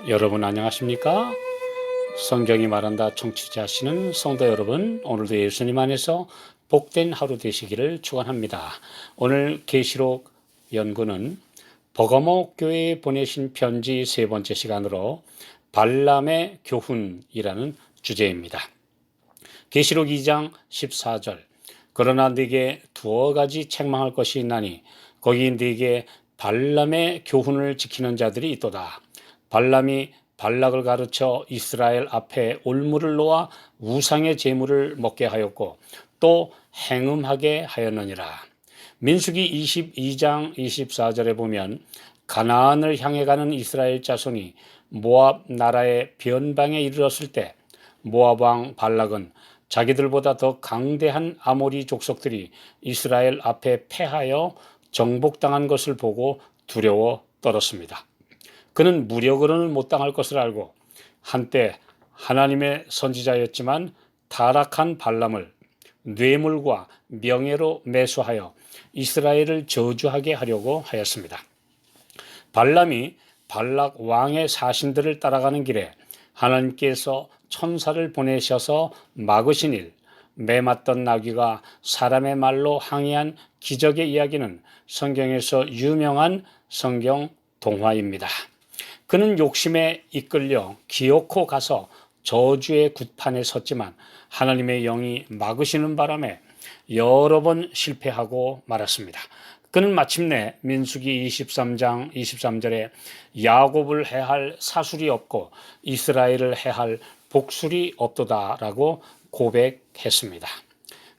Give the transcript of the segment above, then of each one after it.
여러분 안녕하십니까? 성경이 말한다 청취자시는 성도 여러분, 오늘도 예수님 안에서 복된 하루 되시기를 축원합니다. 오늘 계시록 연구는 버가모 교회에 보내신 편지 세 번째 시간으로 발람의 교훈이라는 주제입니다. 계시록 2장 14절, 그러나 네게 두어 가지 책망할 것이 있나니 거기 네게 발람의 교훈을 지키는 자들이 있도다. 발람이 발락을 가르쳐 이스라엘 앞에 올무를 놓아 우상의 제물을 먹게 하였고 또 행음하게 하였느니라. 민수기 22장 24절에 보면 가나안을 향해 가는 이스라엘 자손이 모압 나라의 변방에 이르렀을 때 모압 왕 발락은 자기들보다 더 강대한 아모리 족속들이 이스라엘 앞에 패하여 정복당한 것을 보고 두려워 떨었습니다. 그는 무력으로는 못 당할 것을 알고 한때 하나님의 선지자였지만 타락한 발람을 뇌물과 명예로 매수하여 이스라엘을 저주하게 하려고 하였습니다. 발람이 발락 왕의 사신들을 따라가는 길에 하나님께서 천사를 보내셔서 막으신 일, 매 맞던 나귀가 사람의 말로 항해한 기적의 이야기는 성경에서 유명한 성경 동화입니다. 그는 욕심에 이끌려 기어코 가서 저주의 굿판에 섰지만 하나님의 영이 막으시는 바람에 여러 번 실패하고 말았습니다. 그는 마침내 민수기 23장 23절에 야곱을 해할 사술이 없고 이스라엘을 해할 복술이 없도다라고 고백했습니다.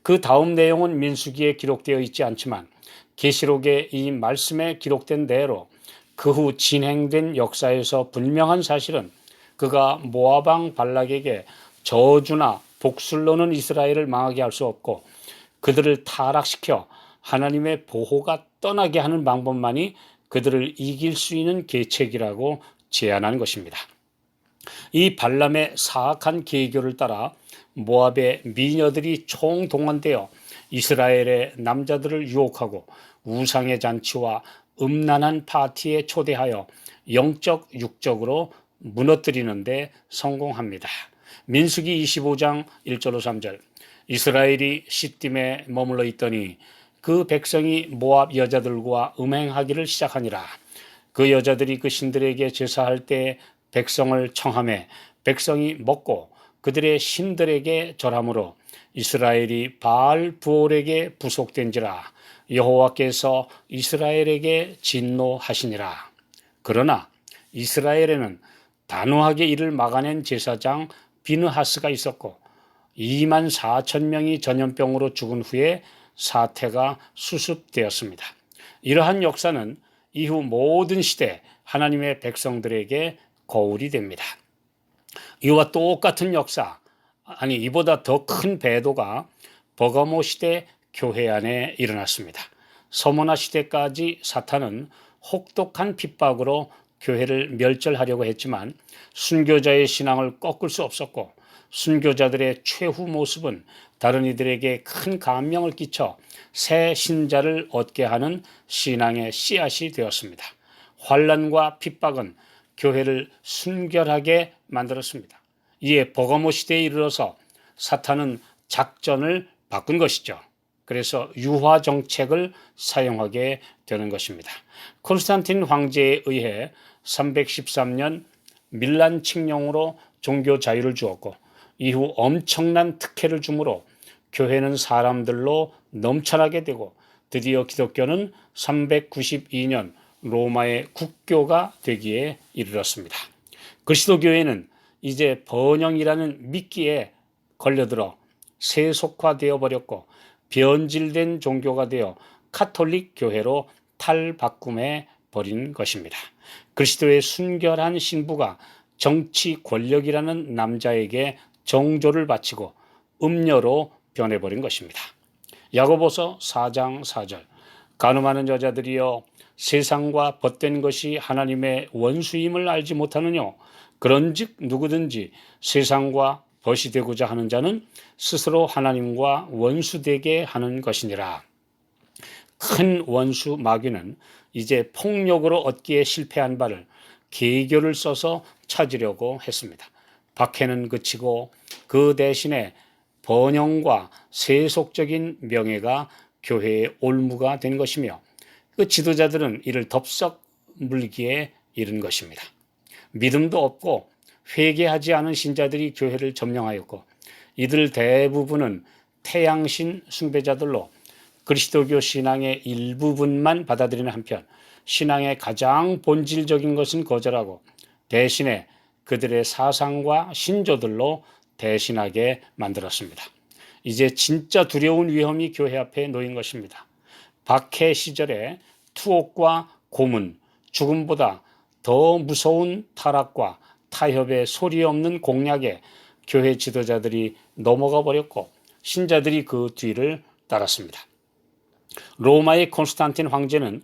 그 다음 내용은 민수기에 기록되어 있지 않지만 계시록의 이 말씀에 기록된 대로 그 후 진행된 역사에서 분명한 사실은 그가 모압 왕 발락에게 저주나 복술로는 이스라엘을 망하게 할 수 없고 그들을 타락시켜 하나님의 보호가 떠나게 하는 방법만이 그들을 이길 수 있는 계책이라고 제안한 것입니다. 이 발람의 사악한 계교를 따라 모압의 미녀들이 총동원되어 이스라엘의 남자들을 유혹하고 우상의 잔치와 음란한 파티에 초대하여 영적 육적으로 무너뜨리는 데 성공합니다. 민수기 25장 1절로 3절, 이스라엘이 시딤에 머물러 있더니 그 백성이 모압 여자들과 음행하기를 시작하니라. 그 여자들이 그 신들에게 제사할 때 백성을 청하매 백성이 먹고 그들의 신들에게 절함으로 이스라엘이 바알 부올에게 부속된지라. 여호와께서 이스라엘에게 진노하시니라. 그러나 이스라엘에는 단호하게 이를 막아낸 제사장 비느하스가 있었고 2만 4천 명이 전염병으로 죽은 후에 사태가 수습되었습니다. 이러한 역사는 이후 모든 시대 하나님의 백성들에게 거울이 됩니다. 이와 똑같은 역사, 아니 이보다 더 큰 배도가 버가모 시대 교회 안에 일어났습니다. 서머나 시대까지 사탄은 혹독한 핍박으로 교회를 멸절하려고 했지만 순교자의 신앙을 꺾을 수 없었고 순교자들의 최후 모습은 다른 이들에게 큰 감명을 끼쳐 새 신자를 얻게 하는 신앙의 씨앗이 되었습니다. 환난과 핍박은 교회를 순결하게 만들었습니다. 이에 버가모 시대에 이르러서 사탄은 작전을 바꾼 것이죠. 그래서 유화 정책을 사용하게 되는 것입니다. 콘스탄틴 황제에 의해 313년 밀란 칙령으로 종교 자유를 주었고 이후 엄청난 특혜를 주므로 교회는 사람들로 넘쳐나게 되고 드디어 기독교는 392년 로마의 국교가 되기에 이르렀습니다. 그리스도교회는 이제 번영이라는 미끼에 걸려들어 세속화되어 버렸고 변질된 종교가 되어 카톨릭 교회로 탈바꿈해 버린 것입니다. 그리스도의 순결한 신부가 정치 권력이라는 남자에게 정조를 바치고 음녀로 변해버린 것입니다. 야고보서 4장 4절, 간음하는 여자들이여 세상과 벗된 것이 하나님의 원수임을 알지 못하느뇨. 그런즉 누구든지 세상과 벗이 되고자 하는 자는 스스로 하나님과 원수되게 하는 것이니라. 큰 원수 마귀는 이제 폭력으로 얻기에 실패한 바를 계교를 써서 찾으려고 했습니다. 박해는 그치고 그 대신에 번영과 세속적인 명예가 교회의 올무가 된 것이며 그 지도자들은 이를 덥석 물기에 이른 것입니다. 믿음도 없고 회개하지 않은 신자들이 교회를 점령하였고 이들 대부분은 태양신 숭배자들로 그리스도교 신앙의 일부분만 받아들이는 한편 신앙의 가장 본질적인 것은 거절하고 대신에 그들의 사상과 신조들로 대신하게 만들었습니다. 이제 진짜 두려운 위험이 교회 앞에 놓인 것입니다. 박해 시절에 투옥과 고문, 죽음보다 더 무서운 타락과 타협의 소리 없는 공략에 교회 지도자들이 넘어가 버렸고 신자들이 그 뒤를 따랐습니다. 로마의 콘스탄틴 황제는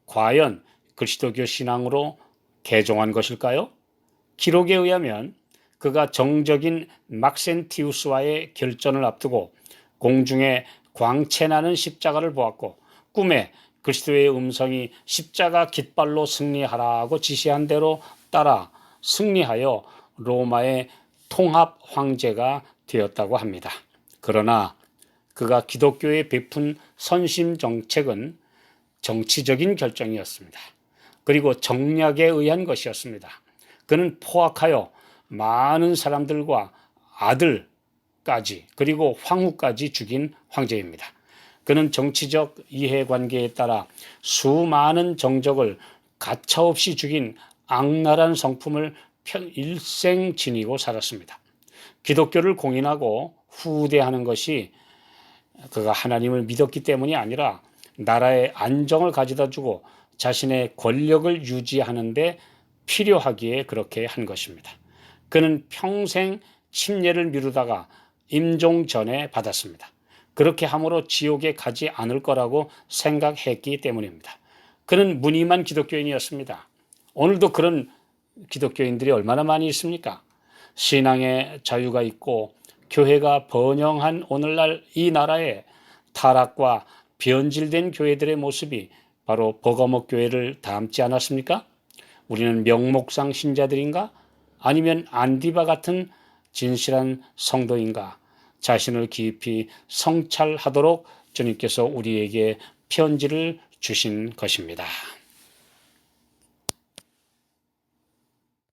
과연 그리스도교 신앙으로 개종한 것일까요? 기록에 의하면 그가 정적인 막센티우스와의 결전을 앞두고 공중에 광채나는 십자가를 보았고 꿈에 그리스도의 음성이 십자가 깃발로 승리하라고 지시한 대로 따라 승리하여 로마의 통합 황제가 되었다고 합니다. 그러나 그가 기독교에 베푼 선심 정책은 정치적인 결정이었습니다. 그리고 정략에 의한 것이었습니다. 그는 포악하여 많은 사람들과 아들까지 그리고 황후까지 죽인 황제입니다. 그는 정치적 이해관계에 따라 수많은 정적을 가차없이 죽인 악랄한 성품을 일생 지니고 살았습니다. 기독교를 공인하고 후대하는 것이 그가 하나님을 믿었기 때문이 아니라 나라의 안정을 가져다 주고 자신의 권력을 유지하는 데 필요하기에 그렇게 한 것입니다. 그는 평생 침례를 미루다가 임종전에 받았습니다. 그렇게 함으로 지옥에 가지 않을 거라고 생각했기 때문입니다. 그는 무늬만 기독교인이었습니다. 오늘도 그런 기독교인들이 얼마나 많이 있습니까? 신앙의 자유가 있고 교회가 번영한 오늘날 이 나라에 타락과 변질된 교회들의 모습이 바로 버거목 교회를 닮지 않았습니까? 우리는 명목상 신자들인가? 아니면 안디바 같은 진실한 성도인가? 자신을 깊이 성찰하도록 주님께서 우리에게 편지를 주신 것입니다.